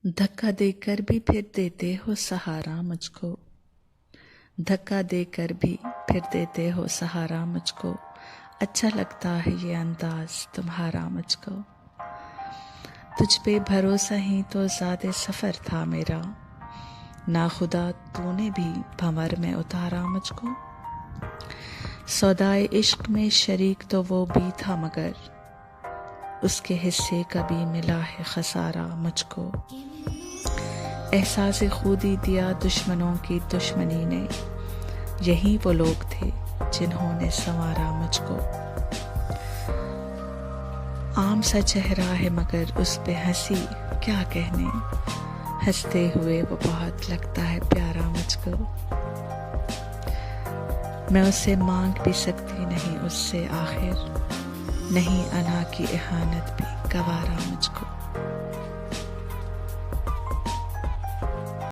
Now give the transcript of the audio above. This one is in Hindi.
धक्का देकर भी फिर देते हो सहारा मुझको, धक्का देकर भी फिर देते हो सहारा मुझको। अच्छा लगता है ये अंदाज तुम्हारा मुझको। तुझ पे भरोसा ही तो ज़्यादा सफ़र था मेरा, ना खुदा तूने भी भंवर में उतारा मुझको। सौदाए इश्क में शरीक तो वो भी था मगर उसके हिस्से कभी मिला है खसारा मुझको। एहसास खुदी दिया दुश्मनों की दुश्मनी ने, यही वो लोग थे जिन्होंने संवारा मुझको। आम सा चेहरा है मगर उस पे हंसी क्या कहने, हंसते हुए वो बहुत लगता है प्यारा मुझको। मैं उससे मांग भी सकती नहीं उससे आखिर, नहीं अना की इहानत भी गवारा मुझको।